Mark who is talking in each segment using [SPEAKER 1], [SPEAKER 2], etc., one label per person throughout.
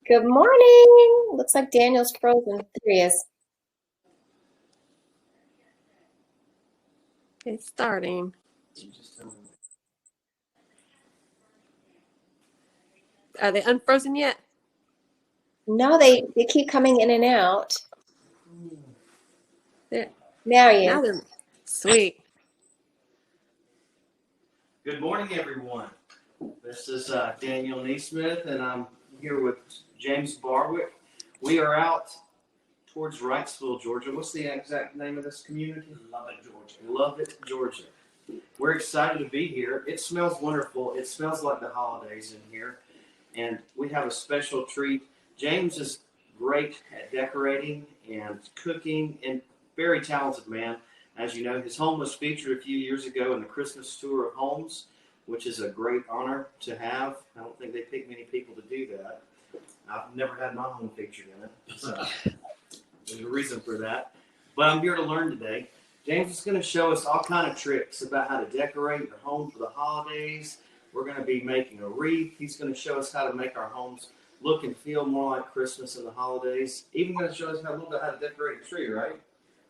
[SPEAKER 1] Good morning. Looks like Daniel's frozen. There he is.
[SPEAKER 2] It's starting. Are they unfrozen yet?
[SPEAKER 1] No, they keep coming in and out.
[SPEAKER 2] There.
[SPEAKER 1] Now he
[SPEAKER 2] Now
[SPEAKER 1] is.
[SPEAKER 2] they're sweet.
[SPEAKER 3] Good morning, everyone. This is Daniel Neesmith, and I'm here with James Barwick. We are out towards Wrightsville, Georgia. What's the exact name of this community?
[SPEAKER 4] Lubbock, Georgia.
[SPEAKER 3] Lubbock, Georgia. We're excited to be here. It smells wonderful. It smells like the holidays in here, and we have a special treat. James is great at decorating and cooking, and very talented man. As you know, his home was featured a few years ago in the Christmas tour of homes, which is a great honor to have. I don't think they pick many people to do that. I've never had my home featured in it, so there's a reason for that. But I'm here to learn today. James is going to show us all kind of tricks about how to decorate your home for the holidays. We're going to be making a wreath. He's going to show us how to make our homes look and feel more like Christmas in the holidays. Even going to show us a little bit how to decorate a tree, right?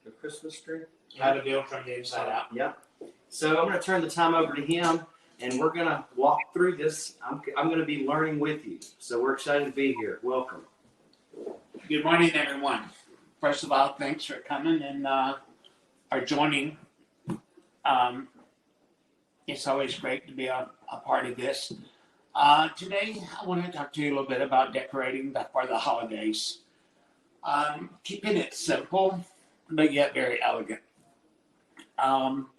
[SPEAKER 3] The Christmas tree.
[SPEAKER 4] How to build from the inside out.
[SPEAKER 3] Yep. So I'm going to turn the time over to him, and we're going to walk through this. I'm going to be learning with you. So we're excited to be here. Welcome.
[SPEAKER 4] Good morning, everyone. First of all, thanks for coming and are joining. It's always great to be a part of this. Today, I want to talk to you a little bit about decorating for the holidays. Keeping it simple, but yet very elegant.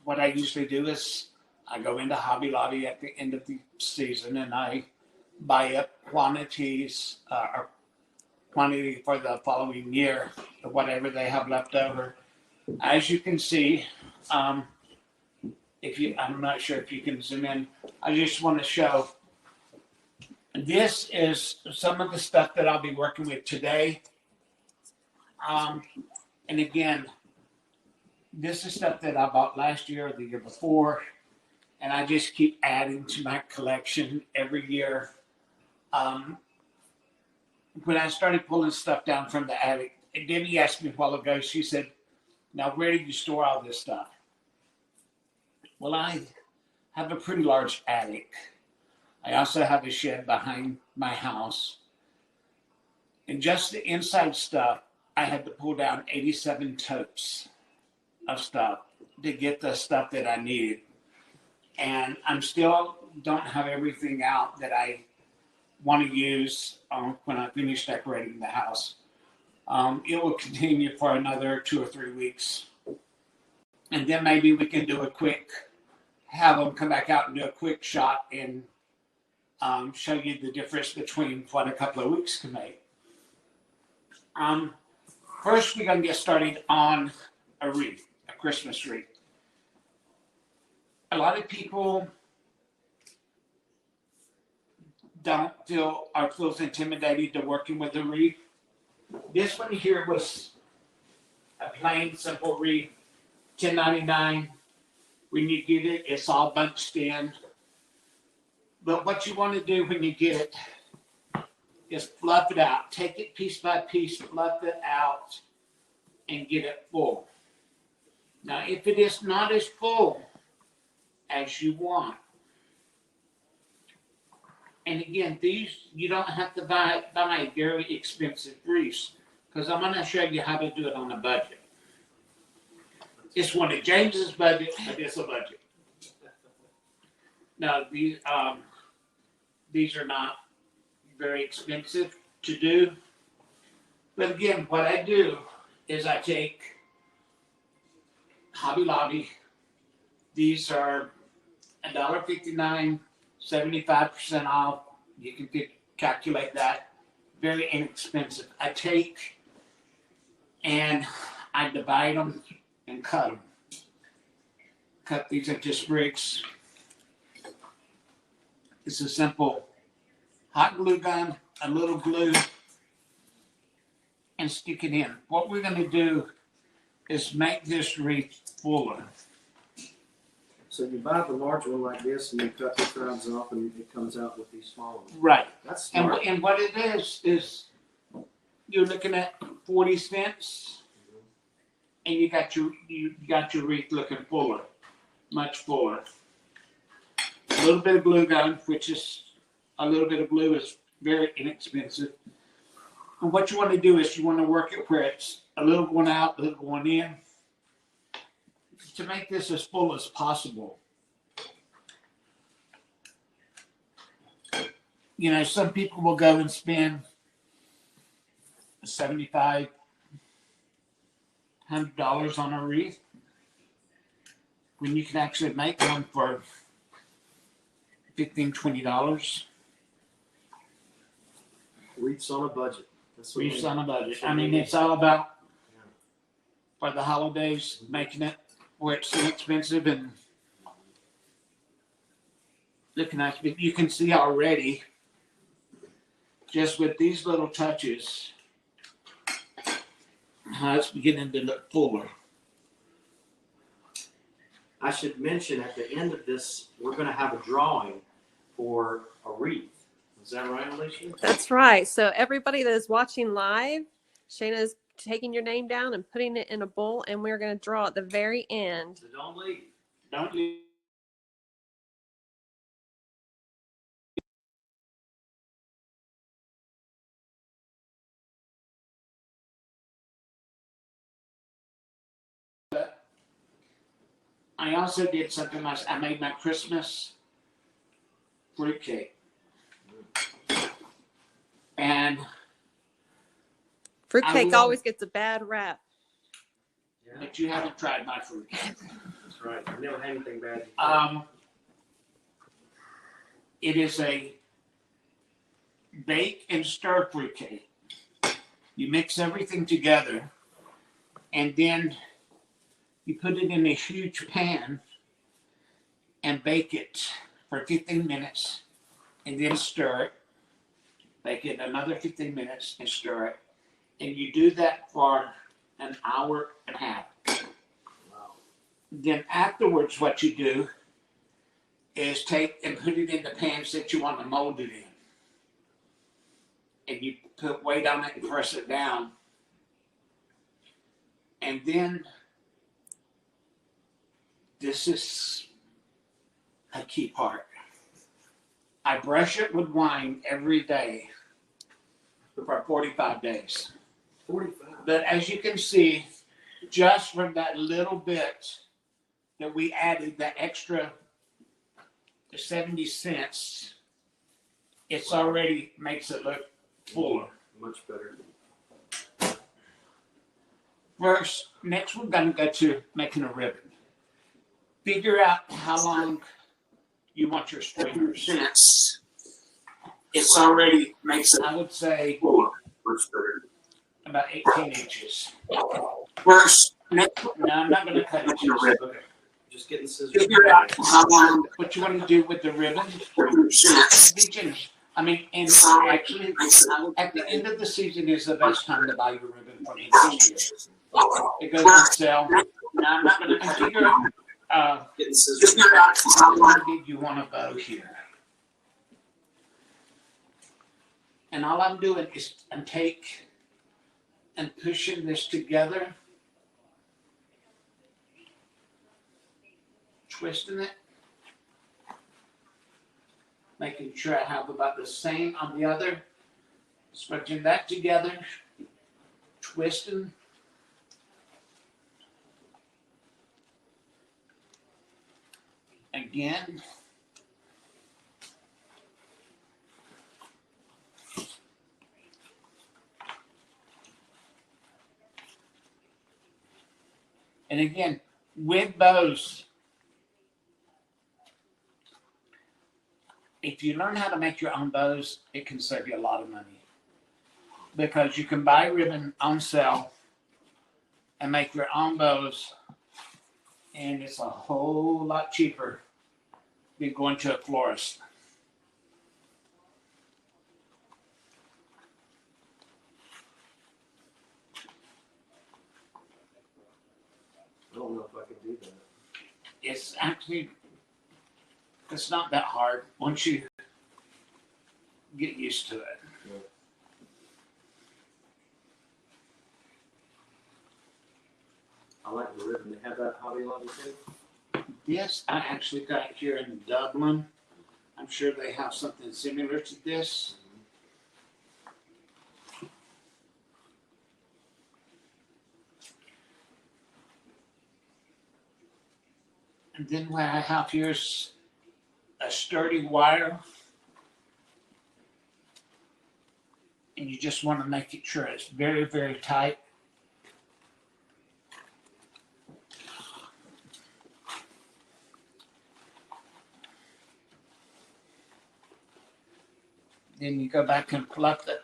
[SPEAKER 4] What I usually do is I go into Hobby Lobby at the end of the season and I buy up quantities or quantity for the following year, whatever they have left over. As you can see, I'm not sure if you can zoom in. I just want to show. This is some of the stuff that I'll be working with today. And again, this is stuff that I bought last year or the year before, and I just keep adding to my collection every year. When I started pulling stuff down from the attic, Debbie asked me a while ago, she said, now where do you store all this stuff? Well, I have a pretty large attic. I also have a shed behind my house. And just the inside stuff, I had to pull down 87 totes of stuff to get the stuff that I needed. And I'm still don't have everything out that I want to use when I finish decorating the house. It will continue for another 2 or 3 weeks. And then maybe we can do have them come back out and do a quick shot and show you the difference between what a couple of weeks can make. First, we're going to get started on a wreath, a Christmas wreath. A lot of people feels intimidated to working with a wreath. This one here was a plain, simple wreath, $10.99. When you get it, it's all bunched in. But what you want to do when you get it is fluff it out. Take it piece by piece, fluff it out, and get it full. Now, if it is not as full as you want, and again, these you don't have to buy very expensive wreaths, because I'm going to show you how to do it on a budget. It's one of James's budget, but it's a budget. Now, these are not very expensive to do. But again, what I do is I take Hobby Lobby. These are $1.59, 75% off. You can calculate that. Very inexpensive. I take and I divide them and cut them. Cut these into sprigs. It's a simple hot glue gun, a little glue, and stick it in. What we're going to do is make this wreath fuller.
[SPEAKER 3] So you buy the large one like this, and you cut the sides off, and it comes out with these small ones.
[SPEAKER 4] Right.
[SPEAKER 3] That's
[SPEAKER 4] And,
[SPEAKER 3] smart.
[SPEAKER 4] and what it is you're looking at 40 cents, and you got your wreath looking fuller, much fuller. A little bit of glue gun, which is a little bit of glue is very inexpensive. And what you want to do is you want to work it where it's a little going out, a little going in, to make this as full as possible. You know, some people will go and spend $75, $100 on a wreath when you can actually make one for $15, $20.
[SPEAKER 3] Wreaths on a budget. That's what
[SPEAKER 4] Wreaths
[SPEAKER 3] we-
[SPEAKER 4] on a budget.
[SPEAKER 3] that's what
[SPEAKER 4] I mean,
[SPEAKER 3] we-
[SPEAKER 4] it's all about for the holidays, making it where it's inexpensive and looking nice. But you can see already, just with these little touches, how it's beginning to look fuller.
[SPEAKER 3] I should mention at the end of this, we're going to have a drawing for a wreath. Is that right, Alicia?
[SPEAKER 2] That's right. So everybody that is watching live, Shayna's taking your name down and putting it in a bowl, and we're going to draw at the very end.
[SPEAKER 3] So don't leave.
[SPEAKER 4] Don't you? I also did something else. I made my Christmas fruitcake. And
[SPEAKER 2] Fruitcake
[SPEAKER 4] will-
[SPEAKER 2] always gets a bad rap.
[SPEAKER 3] Yeah,
[SPEAKER 4] but you haven't tried my fruitcake.
[SPEAKER 3] that's right. I never had anything bad.
[SPEAKER 4] It is a bake and stir fruitcake. You mix everything together, and then you put it in a huge pan and bake it for 15 minutes, and then stir it. Bake it another 15 minutes and stir it. And you do that for an hour and a half.
[SPEAKER 3] Wow.
[SPEAKER 4] Then afterwards, what you do is take and put it in the pans that you want to mold it in. And you put weight on it and press it down. And then this is a key part. I brush it with wine every day for 45 days.
[SPEAKER 3] 45.
[SPEAKER 4] But as you can see, just from that little bit that we added, that extra 70 cents, it's already makes it look fuller.
[SPEAKER 3] Much better.
[SPEAKER 4] Next we're gonna go to making a ribbon. Figure out how long you want your stringers. It's already makes it, I would say, fuller. About 18 inches. No, I'm not gonna cut it. Okay.
[SPEAKER 3] Just getting scissors.
[SPEAKER 4] Figure out how long, what you want to do with the ribbon. Be generous. I mean, and actually, at the end of the season is the best time to buy your ribbon for the end of the year. It goes on sale. Now, I'm not going to figure out how long did you want to go here. And all I'm doing is I'm pushing this together, twisting it, making sure I have about the same on the other, stretching that together, twisting. Again. And again, with bows, if you learn how to make your own bows, it can save you a lot of money. Because you can buy ribbon on sale and make your own bows, and it's a whole lot cheaper than going to a florist.
[SPEAKER 3] I don't know if I could do that.
[SPEAKER 4] It's actually It's not that hard once you get used to it.
[SPEAKER 3] I like the ribbon. They have that Hobby Lobby too.
[SPEAKER 4] Yes, I actually got it here in Dublin. I'm sure they have something similar to this. And then what I have here is a sturdy wire. And you just want to make it sure it's very, very tight. Then you go back and pluck it.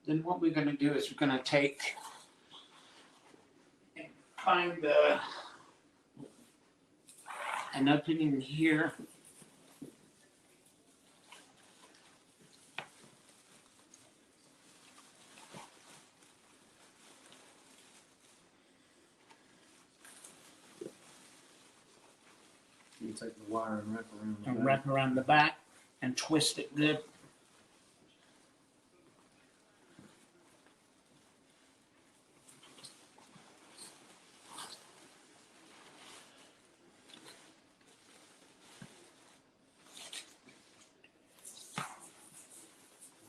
[SPEAKER 4] Then what we're going to do is we're going to take and find an opening here.
[SPEAKER 3] You take the wire and wrap around the
[SPEAKER 4] And
[SPEAKER 3] back.
[SPEAKER 4] wrap around the back and twist it good.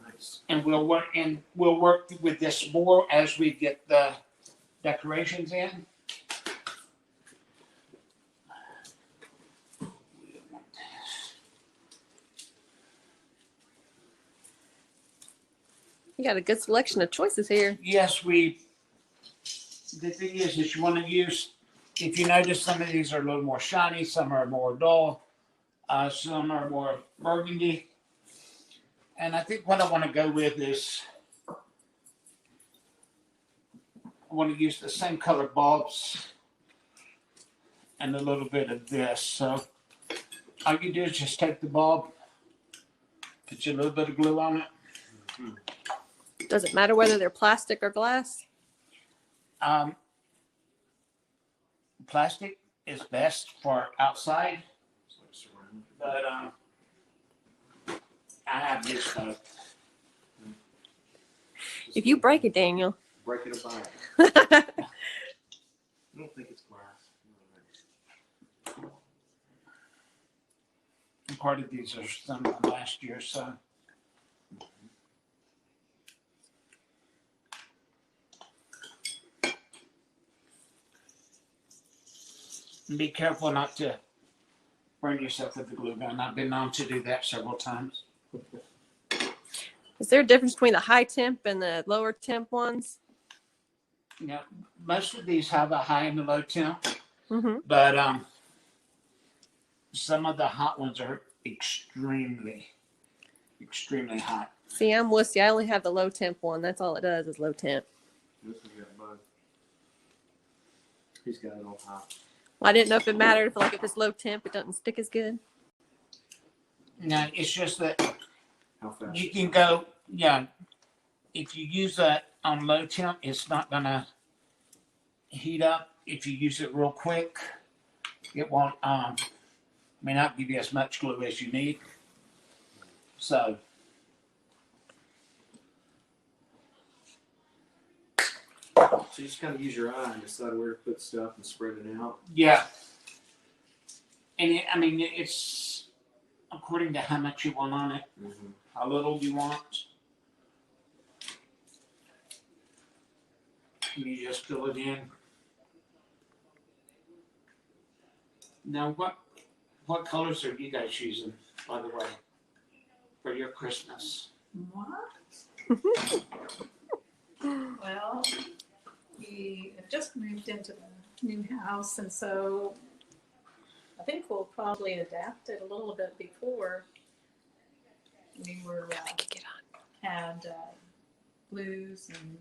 [SPEAKER 3] Nice.
[SPEAKER 4] And we'll work with this more as we get the decorations in.
[SPEAKER 2] You got a good selection of choices here.
[SPEAKER 4] Yes, the thing is you want to use, if you notice some of these are a little more shiny, some are more dull, some are more burgundy. And I think what I want to go with is, I want to use the same color bulbs and a little bit of this. So all you do is just take the bulb, put a little bit of glue on it.
[SPEAKER 2] Does it matter whether they're plastic or glass?
[SPEAKER 4] Plastic is best for outside,
[SPEAKER 3] So surround it.
[SPEAKER 4] but I have used both.
[SPEAKER 2] If you break it, Daniel.
[SPEAKER 3] Break it apart.
[SPEAKER 2] Well,
[SPEAKER 3] I don't think it's glass.
[SPEAKER 4] And part of these are some from last year, so. And be careful not to burn yourself with the glue gun. I've been known to do that several times.
[SPEAKER 2] is there a difference between the high temp and the lower temp ones?
[SPEAKER 4] You know, most of these have a high and a low temp,
[SPEAKER 2] Mm-hmm.
[SPEAKER 4] but some of the hot ones are extremely, extremely hot.
[SPEAKER 2] See, I'm wussy. I only have the low temp one. That's all it does is low temp.
[SPEAKER 3] This one got both. He's got it all hot.
[SPEAKER 2] Well, I didn't know if it mattered if it's low temp, it doesn't stick as good.
[SPEAKER 4] No, it's just that
[SPEAKER 3] How fast?
[SPEAKER 4] you can go, yeah, if you use that on low temp, it's not gonna heat up. If you use it real quick, it won't, may not give you as much glue as you need. So,
[SPEAKER 3] So you just kind of use your eye and decide where to put stuff and spread it out.
[SPEAKER 4] yeah. And it's according to how much you want on it,
[SPEAKER 3] Mm-hmm.
[SPEAKER 4] how little you want. And you just fill it in. Now, what colors are you guys using, by the way? your Christmas?
[SPEAKER 5] What? Well, we have just moved into the new house, and so I think we'll probably adapt it a little bit. Before we were had blues and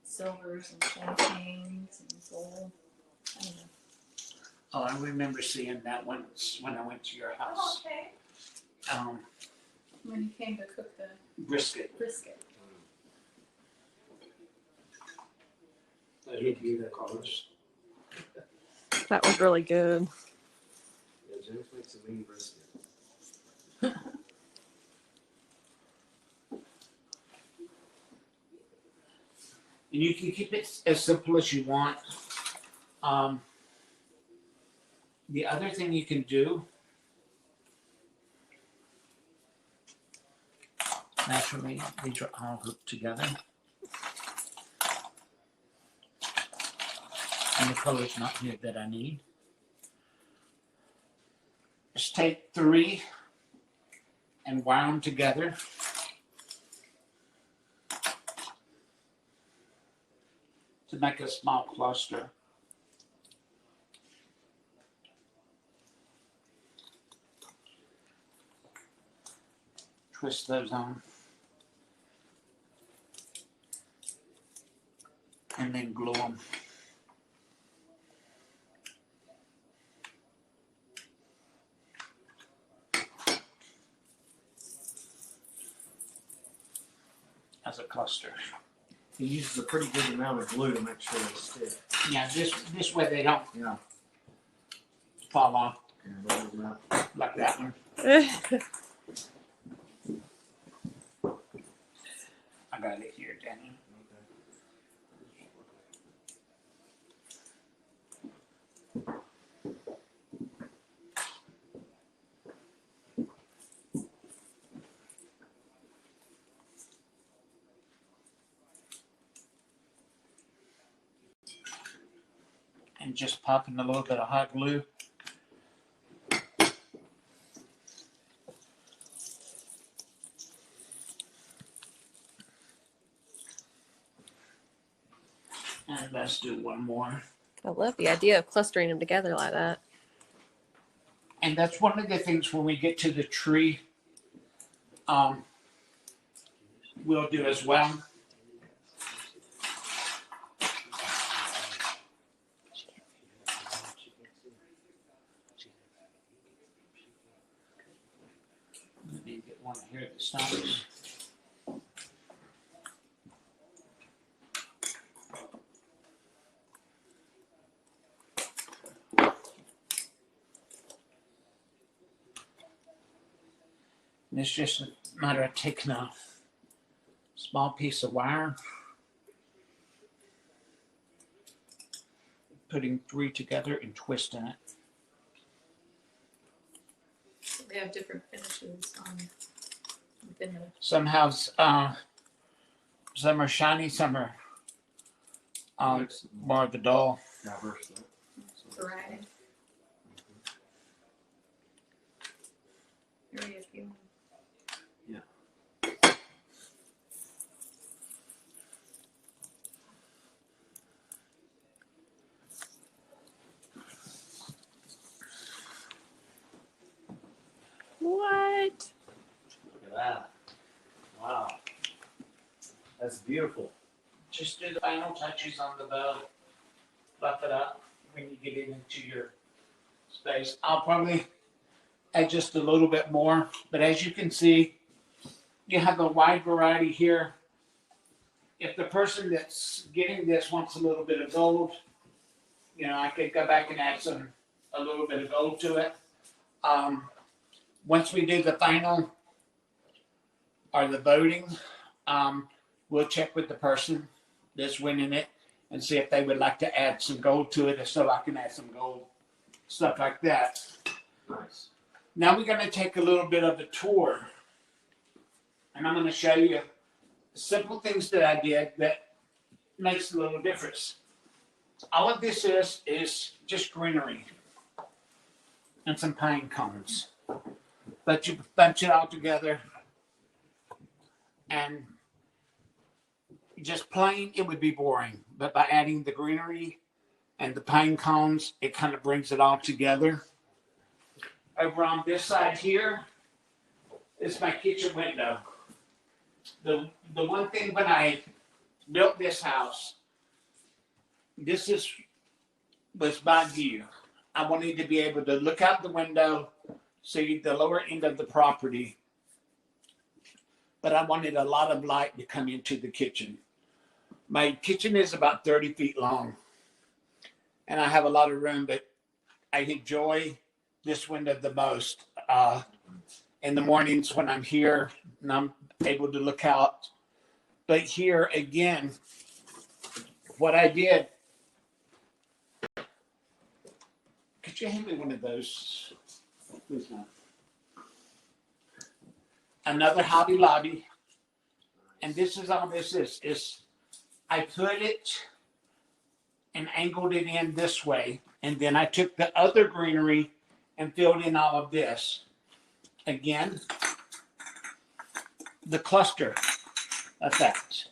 [SPEAKER 5] silvers and champagnes and gold. I don't know.
[SPEAKER 4] Oh, I remember seeing that once when I went to your house.
[SPEAKER 5] Okay. When you came to cook the
[SPEAKER 4] Brisket.
[SPEAKER 5] brisket.
[SPEAKER 6] I hate to eat that colors.
[SPEAKER 2] That was really good.
[SPEAKER 6] Yeah, James makes a mean brisket.
[SPEAKER 4] And you can keep it as simple as you want. The other thing you can do, naturally, these are all hooked together. And the color's not here that I need. Just take 3 and wire them together. To make a small cluster. Twist those on. And then glue them. As a cluster.
[SPEAKER 6] He uses a pretty good amount of glue to make sure they stick.
[SPEAKER 4] Yeah, this way they don't
[SPEAKER 6] Yeah.
[SPEAKER 4] fall off
[SPEAKER 6] Yeah, those are not-
[SPEAKER 4] like that one. I got it here, Danny. And just pop in a little bit of hot glue. And let's do one more.
[SPEAKER 2] I love the idea of clustering them together like that.
[SPEAKER 4] And that's one of the things when we get to the tree, we'll do as well. Let me get one here at the start. And it's just a matter of taking a small piece of wire, putting 3 together and twisting it.
[SPEAKER 5] They have different finishes on within the
[SPEAKER 4] Some have, some are shiny, some are more of the dull.
[SPEAKER 6] diverse.
[SPEAKER 5] variety. Area if you want.
[SPEAKER 2] What?
[SPEAKER 6] Look at that. Wow. That's beautiful.
[SPEAKER 4] Just do the final touches on the bow. Buff it up when you get it into your space. I'll probably add just a little bit more, but as you can see, you have a wide variety here. If the person that's getting this wants a little bit of gold, I could go back and add a little bit of gold to it. Once we do the final or the voting, we'll check with the person that's winning it and see if they would like to add some gold to it, so I can add some gold, stuff like that.
[SPEAKER 6] Nice.
[SPEAKER 4] Now we're going to take a little bit of a tour, and I'm going to show you simple things that I did that makes a little difference. All of this is just greenery and some pine cones. But you bunch it all together And just plain, it would be boring. But by adding the greenery and the pine cones, it kind of brings it all together. Over on this side here is my kitchen window. The one thing when I built this house, was my view. I wanted to be able to look out the window, see the lower end of the property, but I wanted a lot of light to come into the kitchen. My kitchen is about 30 feet long, and I have a lot of room, but I enjoy this window the most. In the mornings when I'm here and I'm able to look out. But here again, what I did, could you hand me one of those? Please not. Another Hobby Lobby. And this is all this is I put it and angled it in this way. And then I took the other greenery and filled in all of this. Again, the cluster effect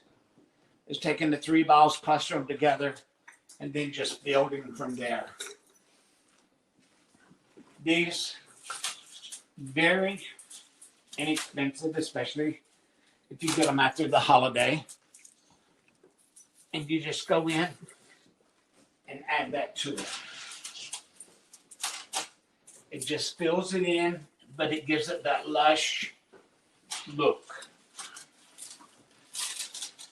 [SPEAKER 4] is taking the 3 balls, cluster them together, and then just building from there. These very inexpensive, especially if you get them after the holiday. And you just go in and add that to it. It just fills it in, but it gives it that lush look.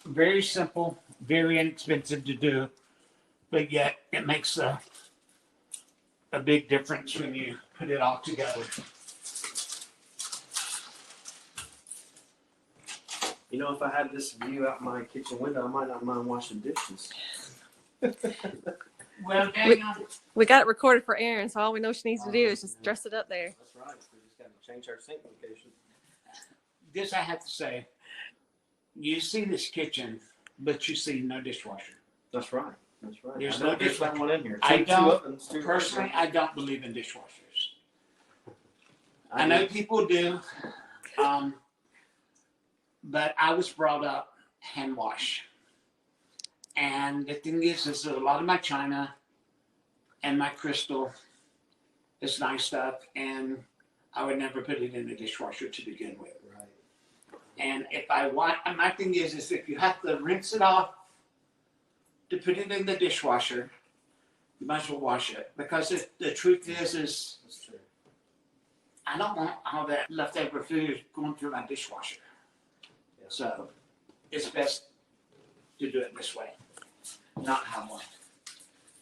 [SPEAKER 4] Very simple, very inexpensive to do, but yet it makes a big difference when you put it all together.
[SPEAKER 3] You know, if I had this view out my kitchen window, I might not mind washing dishes.
[SPEAKER 4] Well, Daniel,
[SPEAKER 2] We got it recorded for Erin, so all we know she needs to do is just dress it up there.
[SPEAKER 3] That's right. We just got to change our sink location.
[SPEAKER 4] this I have to say, you see this kitchen, but you see no dishwasher.
[SPEAKER 3] That's right. That's right.
[SPEAKER 4] There's
[SPEAKER 3] I know
[SPEAKER 4] no
[SPEAKER 3] there's that one in here.
[SPEAKER 4] I
[SPEAKER 3] Two
[SPEAKER 4] don't-
[SPEAKER 3] ovens, two
[SPEAKER 4] Personally,
[SPEAKER 3] ovens.
[SPEAKER 4] I don't believe in dishwashers. I know people do, but I was brought up hand wash. And the thing is a lot of my china and my crystal is nice stuff, and I would never put it in the dishwasher to begin with.
[SPEAKER 3] Right.
[SPEAKER 4] And if I want, and my thing is if you have to rinse it off to put it in the dishwasher, you might as well wash it. Because the truth is
[SPEAKER 3] That's true.
[SPEAKER 4] I don't want all that leftover food going through my dishwasher.
[SPEAKER 3] Yeah.
[SPEAKER 4] So it's best to do it this way, not have one.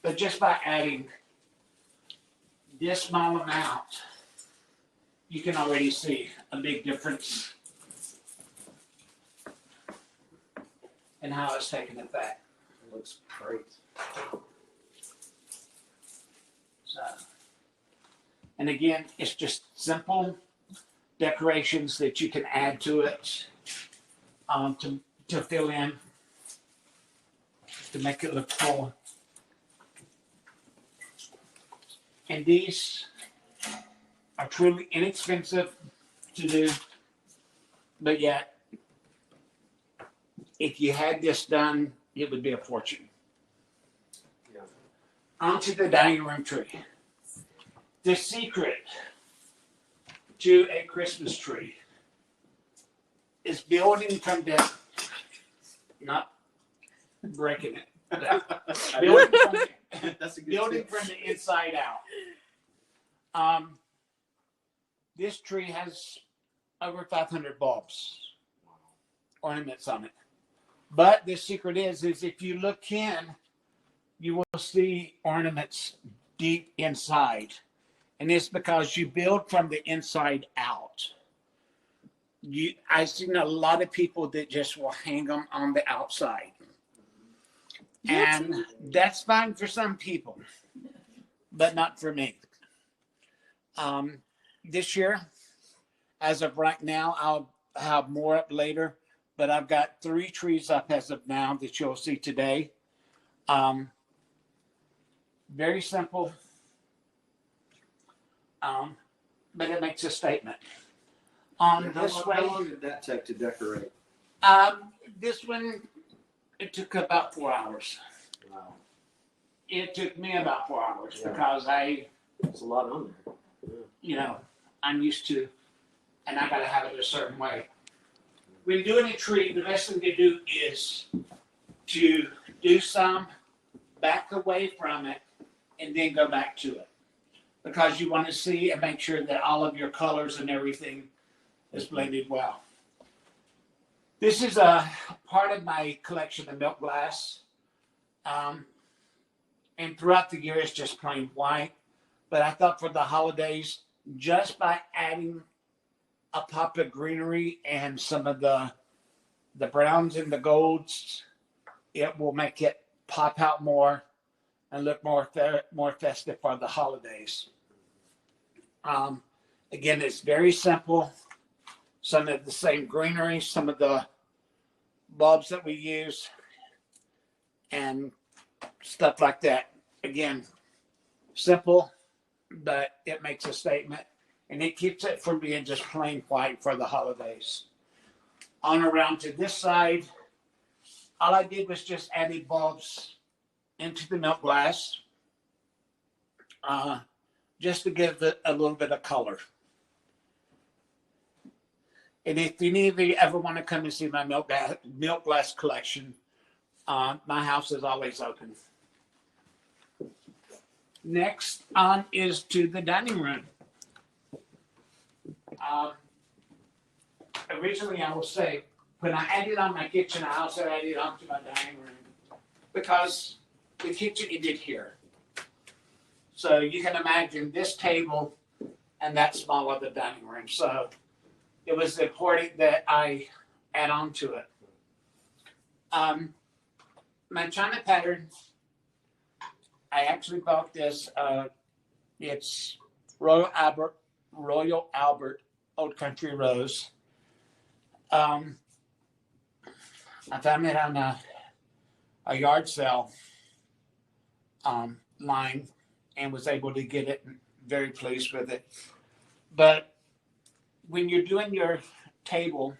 [SPEAKER 4] But just by adding this small amount, you can already see a big difference in how it's taking effect.
[SPEAKER 3] It looks great.
[SPEAKER 4] So, and again, it's just simple decorations that you can add to it to fill in, to make it look full. And these are truly inexpensive to do, but yet, if you had this done, it would be a fortune.
[SPEAKER 3] Yeah.
[SPEAKER 4] Onto the dining room tree. The secret to a Christmas tree is building from the, not breaking it, building from the,
[SPEAKER 3] That's a good
[SPEAKER 4] building
[SPEAKER 3] tip.
[SPEAKER 4] from the inside out. This tree has over 500 bulbs, ornaments on it. But the secret is if you look in, you will see ornaments deep inside. And it's because you build from the inside out. I've seen a lot of people that just will hang them on the outside. And that's fine for some people, but not for me. This year, as of right now, I'll have more up later, but I've got 3 trees up as of now that you'll see today. Very simple, but it makes a statement.
[SPEAKER 3] How
[SPEAKER 4] This
[SPEAKER 3] long,
[SPEAKER 4] way,
[SPEAKER 3] how long did that take to decorate?
[SPEAKER 4] This one, it took about 4 hours.
[SPEAKER 3] Wow.
[SPEAKER 4] It took me about 4 hours
[SPEAKER 3] Yeah.
[SPEAKER 4] because
[SPEAKER 3] It's a lot on there.
[SPEAKER 4] I'm used to, and I gotta have it a certain way. When doing a tree, the best thing to do is to do some, back away from it, and then go back to it. Because you want to see and make sure that all of your colors and everything is blended well. This is a part of my collection of milk glass. And throughout the year, it's just plain white. But I thought for the holidays, just by adding a pop of greenery and some of the browns and the golds, it will make it pop out more and look more festive for the holidays. Again, it's very simple. Some of the same greenery, some of the bulbs that we use, and stuff like that. Again, simple, but it makes a statement, and it keeps it from being just plain white for the holidays. On around to this side, all I did was just added bulbs into the milk glass, just to give it a little bit of color. And if any of you ever want to come and see my milk glass collection, my house is always open. Next on is to the dining room. Originally, I will say, when I added on my kitchen, I also added on to my dining room because the kitchen ended here. So you can imagine this table and that small of the dining room. So it was important that I add on to it. My china pattern, I actually bought this. It's Royal Albert Old Country Rose. I found it on a yard sale line and was able to get it. Very pleased with it. But when you're doing your table,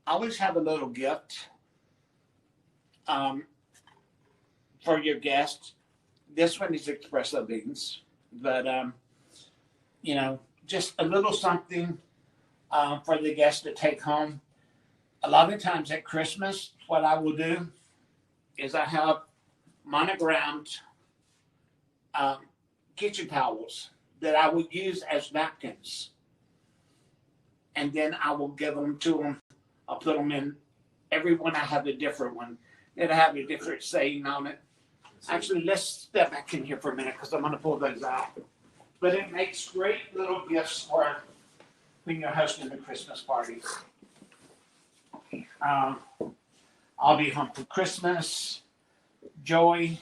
[SPEAKER 4] always have a little gift for your guests. This one is espresso beans, but just a little something for the guests to take home. A lot of times at Christmas, what I will do is I have monogrammed kitchen towels that I would use as napkins. And then I will give them to them. I'll put them in. Every one I have a different one. It'll have a different saying on it. Actually, let's step back in here for a minute because I'm going to pull those out. But it makes great little gifts for when you're hosting a Christmas party. I'll be home for Christmas. Joy,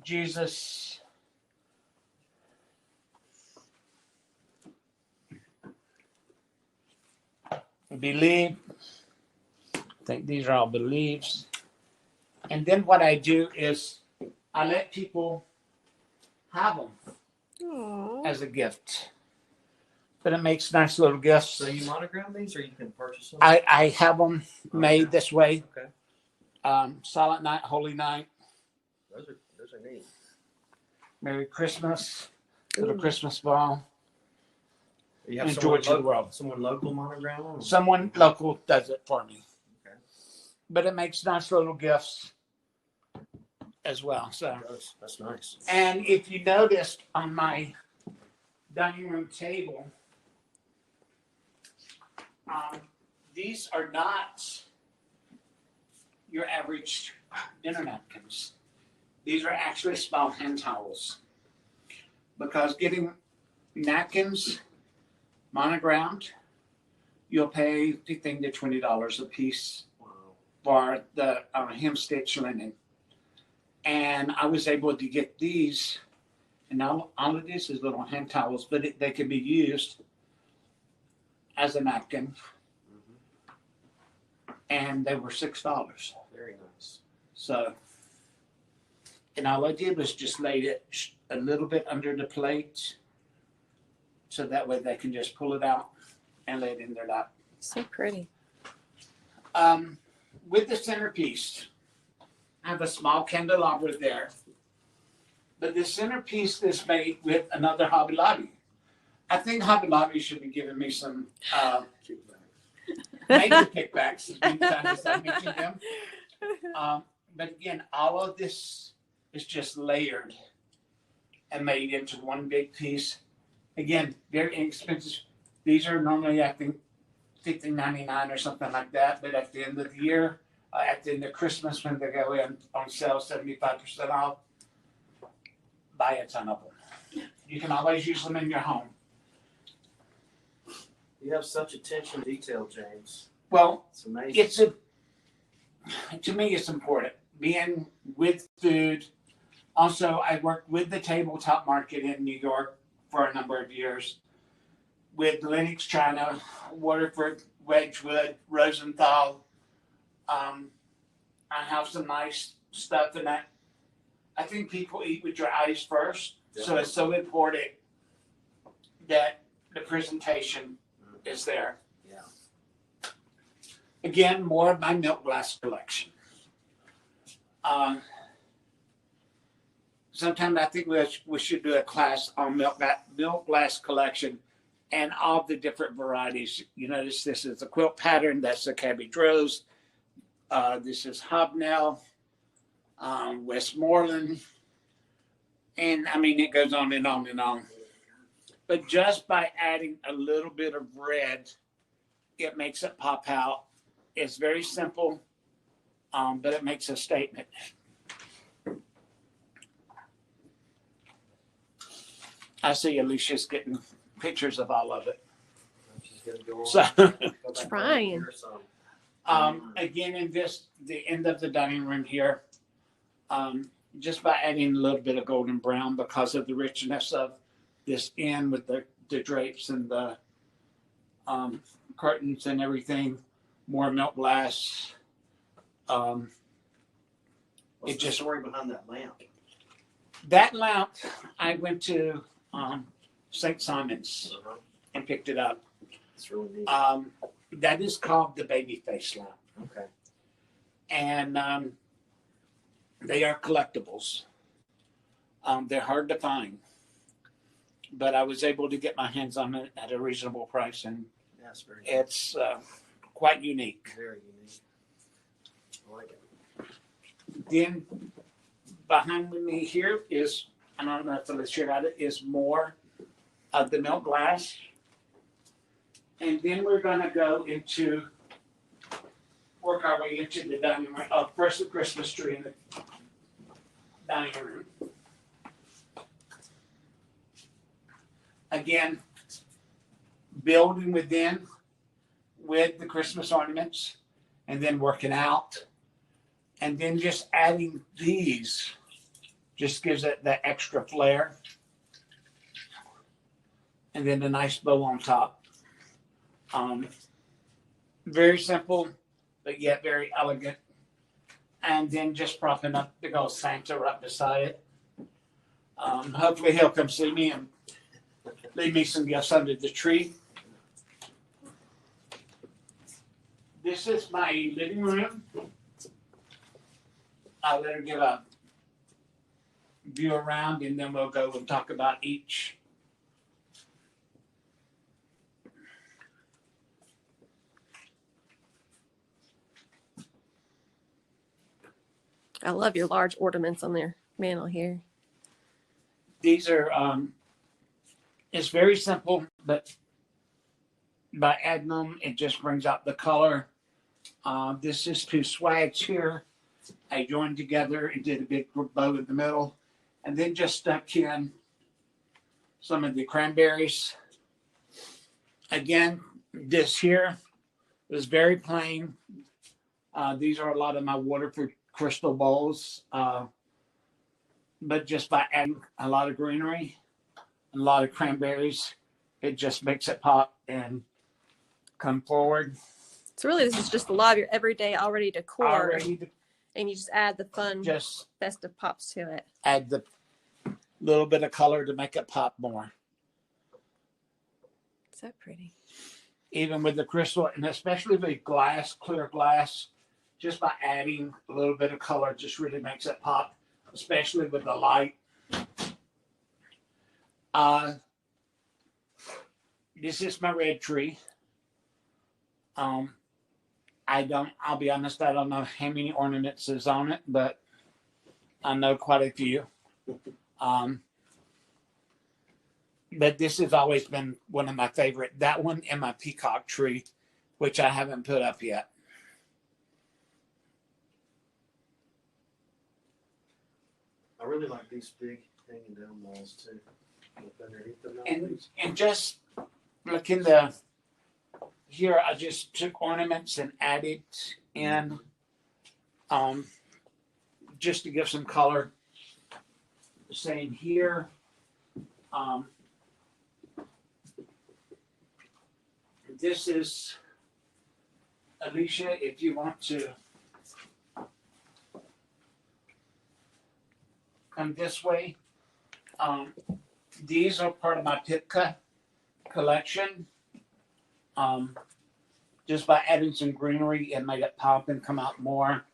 [SPEAKER 4] Jesus. Believe. I think these are all beliefs. And then what I do is I let people have them
[SPEAKER 2] Aww.
[SPEAKER 4] as a gift. But it makes nice little gifts.
[SPEAKER 6] So you monogram these, or you can purchase them?
[SPEAKER 4] I have them made this way.
[SPEAKER 6] Okay.
[SPEAKER 4] Silent Night, Holy Night,
[SPEAKER 6] Those are neat.
[SPEAKER 4] Merry Christmas, little Christmas ball.
[SPEAKER 6] You have
[SPEAKER 4] Enjoy to the world.
[SPEAKER 6] someone local monogram them?
[SPEAKER 4] Someone local does it for me.
[SPEAKER 6] Okay.
[SPEAKER 4] But it makes nice little gifts as well. So,
[SPEAKER 6] That's nice.
[SPEAKER 4] and if you noticed on my dining room table, these are not your average dinner napkins. These are actually small hand towels. Because getting napkins monogrammed, you'll pay $15 to $20 a piece
[SPEAKER 6] Wow.
[SPEAKER 4] for the hem stitch linen. And I was able to get these, and all of this is little hand towels, but they can be used as a napkin. And they were $6.
[SPEAKER 6] Very nice.
[SPEAKER 4] So, and all I did was just laid it a little bit under the plate, so that way they can just pull it out and lay it in their lap.
[SPEAKER 2] So pretty.
[SPEAKER 4] With the centerpiece, I have a small candelabra there. But the centerpiece is made with another Hobby Lobby. I think Hobby Lobby should be giving me some major kickbacks as many times as I mention them. But again, all of this is just layered and made into one big piece. Again, very inexpensive. These are normally, I think, $50.99 or something like that. But at the end of the year, at the end of Christmas, when they go in on sale, 75% off, buy a ton of them. You can always use them in your home.
[SPEAKER 3] You have such attention to detail, James.
[SPEAKER 4] Well,
[SPEAKER 3] It's amazing.
[SPEAKER 4] to me, it's important. Being with food. Also, I worked with the tabletop market in New York for a number of years. With Lenox China, Waterford, Wedgwood, Rosenthal. I have some nice stuff in that. I think people eat with your eyes first. So it's so important that the presentation is there.
[SPEAKER 3] Yeah.
[SPEAKER 4] Again, more of my milk glass collection. Sometime I think we should do a class on milk glass collection and all the different varieties. You notice this is a quilt pattern. That's the cabbage rose. This is hobnail, Westmoreland, and I mean it goes on and on and on. But just by adding a little bit of red, it makes it pop out. It's very simple, but it makes a statement. I see Alicia's getting pictures of all of it.
[SPEAKER 3] She's gonna go on.
[SPEAKER 4] So,
[SPEAKER 3] Go back
[SPEAKER 2] Trying.
[SPEAKER 3] here, so.
[SPEAKER 4] again, in the end of the dining room here, just by adding a little bit of golden brown because of the richness of this end with the drapes and the curtains and everything, more milk glass.
[SPEAKER 3] What's
[SPEAKER 4] It
[SPEAKER 3] the
[SPEAKER 4] just-
[SPEAKER 3] story behind that lamp?
[SPEAKER 4] That lamp, I went to St. Simon's and picked it up.
[SPEAKER 3] It's really neat.
[SPEAKER 4] That is called the baby face lamp.
[SPEAKER 3] Okay.
[SPEAKER 4] And they are collectibles. They're hard to find, but I was able to get my hands on it at a reasonable price, and
[SPEAKER 3] That's very
[SPEAKER 4] it's quite unique.
[SPEAKER 3] very unique. I like it.
[SPEAKER 4] Then behind me here is, I don't know if Alicia got it, is more of the milk glass. And then we're going to go work our way into the dining room. First, the Christmas tree in the dining room. Again, building within with the Christmas ornaments and then working out. And then just adding these just gives it that extra flair. And then a nice bow on top. Very simple, but yet very elegant. And then just propping up big old Santa right beside it. Hopefully he'll come see me and leave me some gifts under the tree. This is my living room. I'll let her give a view around and then we'll go and talk about each.
[SPEAKER 2] I love your large ornaments on their mantle here.
[SPEAKER 4] These are, it's very simple, but by adding them, it just brings out the color. This is two swags here. I joined together and did a big bow in the middle, and then just stuck in some of the cranberries. Again, this here is very plain. These are a lot of my Waterford crystal bowls, but just by adding a lot of greenery, a lot of cranberries, it just makes it pop and come forward.
[SPEAKER 2] So really, this is just a lot of your everyday already decor,
[SPEAKER 4] Already
[SPEAKER 2] and you just add the fun,
[SPEAKER 4] just
[SPEAKER 2] festive pops to it.
[SPEAKER 4] add the little bit of color to make it pop more.
[SPEAKER 2] So pretty.
[SPEAKER 4] even with the crystal, and especially the glass, clear glass, just by adding a little bit of color, just really makes it pop, especially with the light. This is my red tree. I'll be honest, I don't know how many ornaments is on it, but I know quite a few. But this has always been one of my favorite. That one and my peacock tree, which I haven't put up yet.
[SPEAKER 6] I really like these big hanging down walls too. Up underneath them
[SPEAKER 4] And just look in the here, I just took ornaments and added in, just to give some color. Same here. This is Alicia, if you want to come this way. These are part of my Pipka collection. Just by adding some greenery, it made it pop and come out more.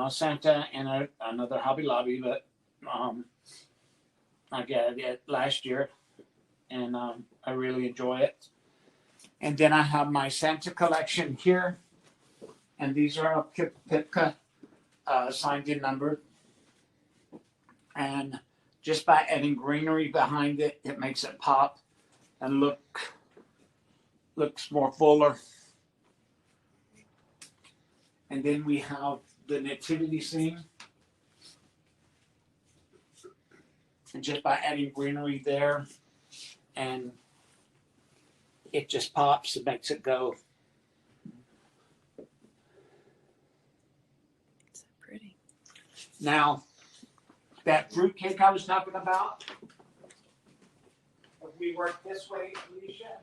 [SPEAKER 4] Santa and another Hobby Lobby, but I got it last year, and I really enjoy it. And then I have my Santa collection here, and these are Pipka, signed and numbered. And just by adding greenery behind it, it makes it pop and looks more fuller. And then we have the nativity scene. And just by adding greenery there, and it just pops, it makes it go.
[SPEAKER 2] So pretty.
[SPEAKER 4] Now, that fruitcake I was talking about, if we work this way, Alicia.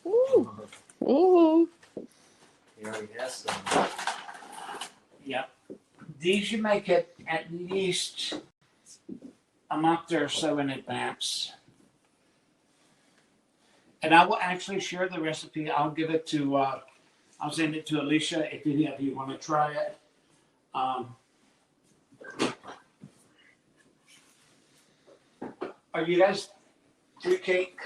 [SPEAKER 2] Ooh. Ooh.
[SPEAKER 6] You already has some.
[SPEAKER 4] Yep. These you make it at least a month or so in advance. And I will actually share the recipe. I'll give it to, I'll send it to Alicia if any of you want to try it. Are you guys fruitcake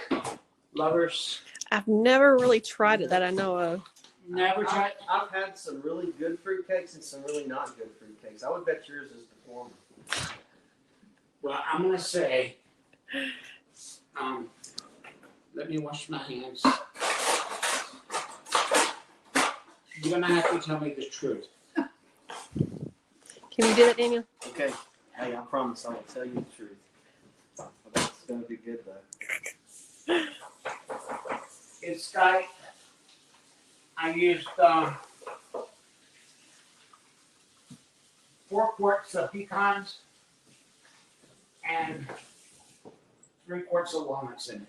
[SPEAKER 4] lovers?
[SPEAKER 2] I've never really tried it that I know of.
[SPEAKER 4] Never tried?
[SPEAKER 3] I've had some really good fruitcakes and some really not good fruitcakes. I would bet yours is the former.
[SPEAKER 4] Well, I'm going to say, let me wash my hands. You're going to have to tell me the truth.
[SPEAKER 2] Can you do that, Daniel?
[SPEAKER 3] Okay. Hey, I promise I will tell you the truth. It's going to be good though.
[SPEAKER 4] It's got, I used 4 quarts of pecans and 3 quarts of walnuts in it.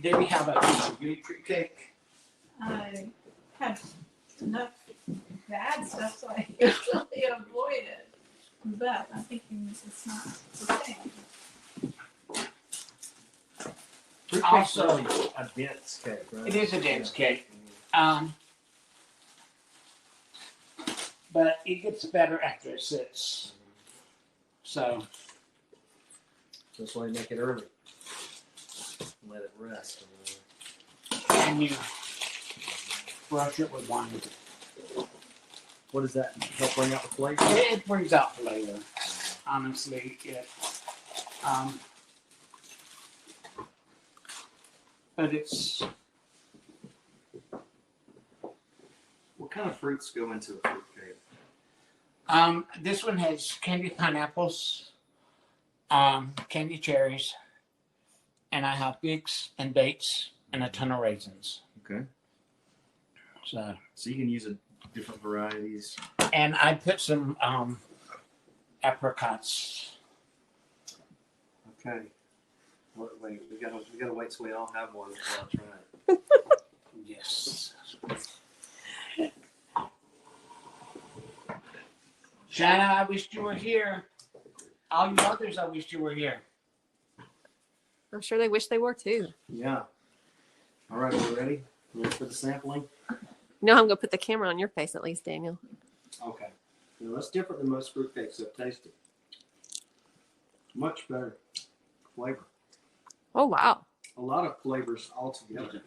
[SPEAKER 4] Did we have a fruit cake?
[SPEAKER 5] I had enough bad stuff, so I usually avoid it. But I'm thinking it's not the same.
[SPEAKER 6] Fruitcake's
[SPEAKER 4] Also-
[SPEAKER 6] really a dense cake, right?
[SPEAKER 4] It is a dense cake. But it gets better after it sits. So,
[SPEAKER 6] That's why you make it early. Let it rest.
[SPEAKER 4] and you brush it with wine.
[SPEAKER 6] What does that help bring out the flavor?
[SPEAKER 4] It brings out flavor. Honestly, but it's
[SPEAKER 3] What kind of fruits go into a fruitcake?
[SPEAKER 4] this one has candied pineapples, candy cherries, and I have figs and dates and a ton of raisins.
[SPEAKER 3] Okay.
[SPEAKER 4] So,
[SPEAKER 3] So you can use different varieties.
[SPEAKER 4] and I put some apricots.
[SPEAKER 3] Okay. Wait, we gotta wait till we all have one before I try it.
[SPEAKER 4] Yes. Shanna, I wished you were here. All you others, I wished you were here.
[SPEAKER 2] I'm sure they wish they were too.
[SPEAKER 3] Yeah. All right, we ready? Ready for the sampling?
[SPEAKER 2] You know I'm gonna put the camera on your face at least, Daniel.
[SPEAKER 3] Okay. Now that's different than most fruit cakes I've tasted. Much better flavor.
[SPEAKER 2] Oh wow.
[SPEAKER 3] A lot of flavors all together.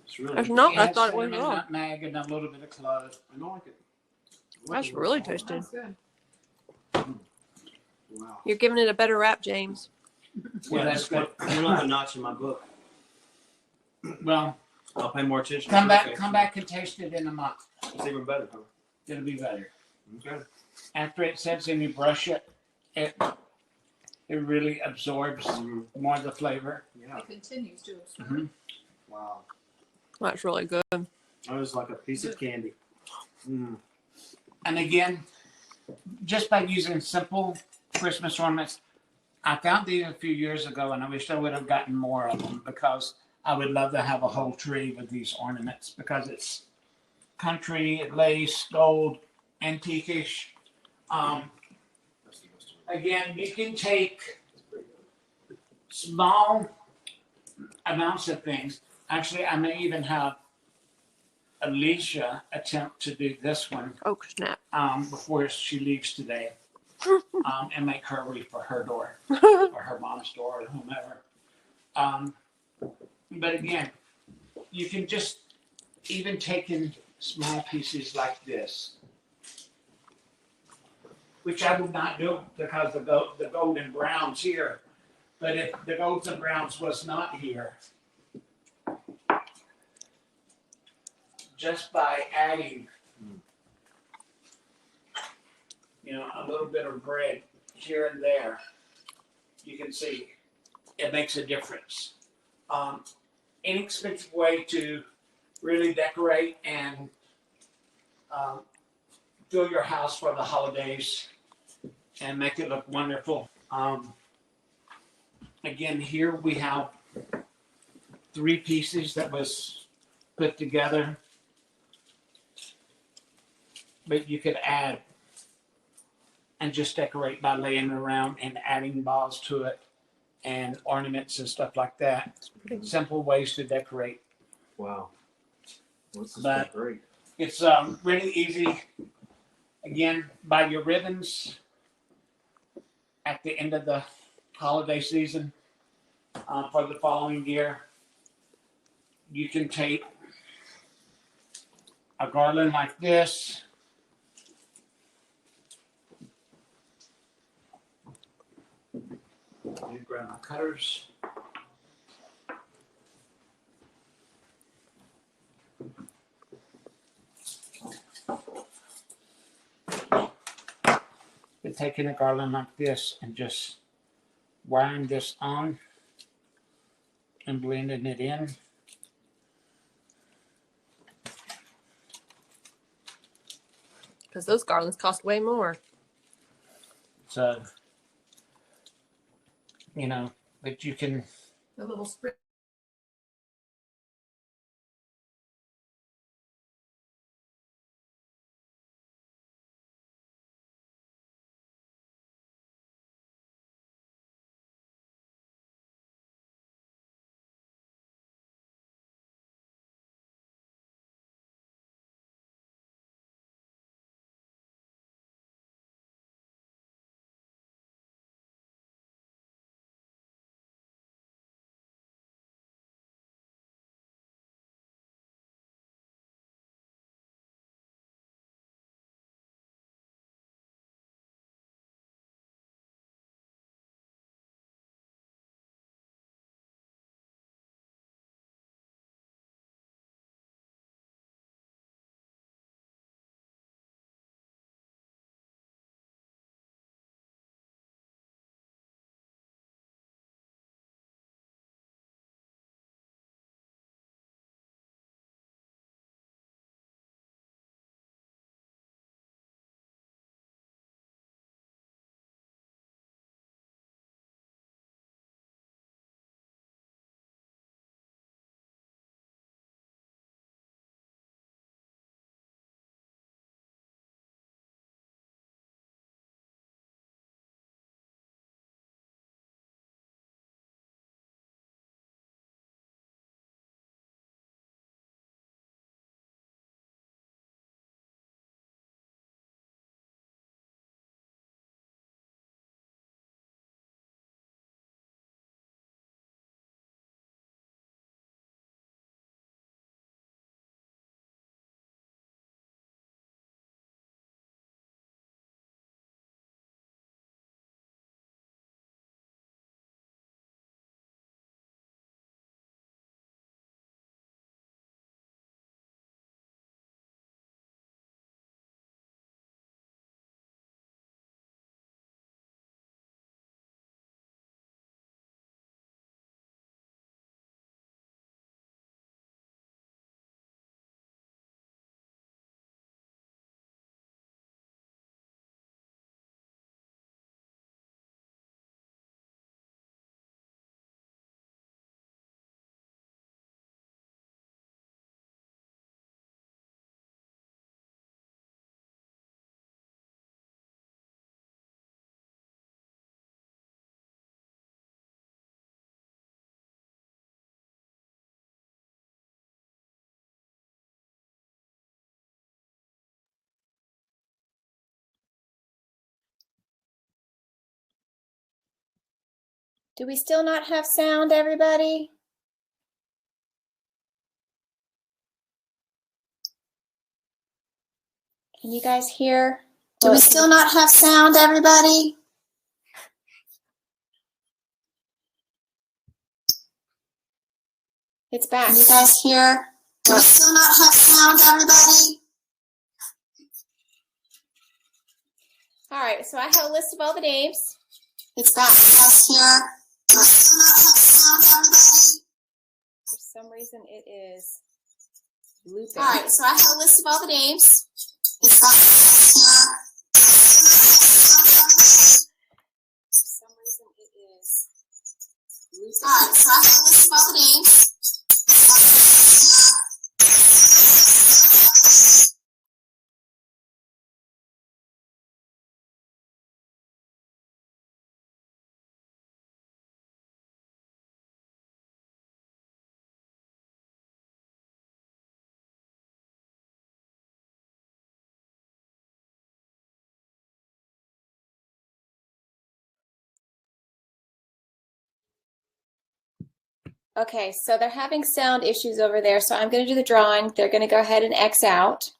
[SPEAKER 3] It's really.
[SPEAKER 2] That's not.
[SPEAKER 4] It
[SPEAKER 2] I
[SPEAKER 4] has
[SPEAKER 2] thought it was
[SPEAKER 4] cinnamon,
[SPEAKER 2] wrong.
[SPEAKER 4] nutmeg, and a little bit of clove.
[SPEAKER 3] I don't like it.
[SPEAKER 2] That's really tasty.
[SPEAKER 5] That's good.
[SPEAKER 3] Wow.
[SPEAKER 2] You're giving it a better rap, James.
[SPEAKER 4] Well, that's
[SPEAKER 3] just
[SPEAKER 4] good.
[SPEAKER 3] went up a notch in my book.
[SPEAKER 4] Well,
[SPEAKER 3] I'll pay more attention.
[SPEAKER 4] come
[SPEAKER 3] to
[SPEAKER 4] back,
[SPEAKER 3] fruit
[SPEAKER 4] come
[SPEAKER 3] cakes.
[SPEAKER 4] back and taste it in a month.
[SPEAKER 3] It's even better. Huh?
[SPEAKER 4] It'll be better.
[SPEAKER 3] Okay.
[SPEAKER 4] After it sets and you brush it, it really absorbs more of the flavor.
[SPEAKER 3] Yeah.
[SPEAKER 5] It continues to absorb.
[SPEAKER 4] Mhm.
[SPEAKER 3] Wow.
[SPEAKER 2] That's really good.
[SPEAKER 3] That was like a piece of candy. Mm.
[SPEAKER 4] And again, just by using simple Christmas ornaments, I found these a few years ago, and I wish I would have gotten more of them because I would love to have a whole tree with these ornaments because it's country, lace, gold, antique-ish. Again, you can take small amounts of things. Actually, I may even have Alicia attempt to do this one
[SPEAKER 2] Oh snap.
[SPEAKER 4] before she leaves today, and make her wreath for her door or her mom's door or whomever. But again, you can just even take in small pieces like this, which I would not do because the golden brown's here. But if the golden browns was not here, just by adding, a little bit of bread here and there, you can see it makes a difference. Inexpensive way to really decorate and fill your house for the holidays and make it look wonderful. Again, here we have 3 pieces that was put together. But you could add and just decorate by laying it around and adding balls to it and ornaments and stuff like that. Simple ways to decorate.
[SPEAKER 6] Wow. This is
[SPEAKER 4] But-
[SPEAKER 6] great.
[SPEAKER 4] It's really easy. Again, buy your ribbons at the end of the holiday season for the following year. You can take a garland like this. You grab my cutters. You're taking a garland like this and just wiring this on and blending it in.
[SPEAKER 2] Because those garlands cost way more.
[SPEAKER 4] So, but you can
[SPEAKER 5] The little sprig
[SPEAKER 1] Do we still not have sound, everybody? Can you guys hear? Do we still not have sound, everybody? It's back. Can you guys hear? Do we still not have sound, everybody? All right, so I have a list of all the names. It's back. Can you guys hear? Do we still not have sound, everybody? For some reason, it is looping. All right, so I have a list of all the names. It's back. Can you guys hear? For some reason, it is looping. All right, so I have a list of all the names. Okay, so they're having sound issues over there, so I'm going to do the drawing. They're going to go ahead and X out.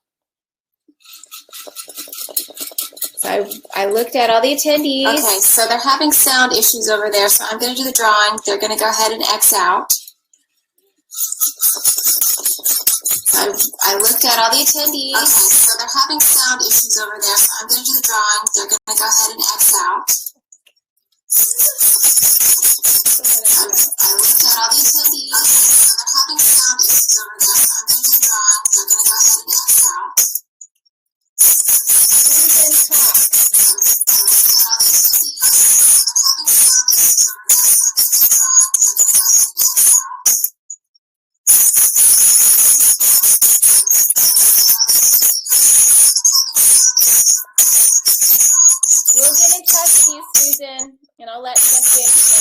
[SPEAKER 1] So I looked at all the attendees. Okay, so they're having sound issues over there, so I'm going to do the drawing. They're going to go ahead and X out. I looked at all the attendees. Okay, so they're having sound issues over there, so I'm going to do the drawing. They're going to go ahead and X out. I looked at all the attendees. Okay, so they're having sound issues over there, so I'm going to do the drawing. They're going to go ahead and X out. Susan, talk. I looked at all the attendees. Okay, so they're having sound issues over there, so I'm going to do the drawing. They're going to go ahead and X out. We'll get in touch with you, Susan, and I'll let Jessica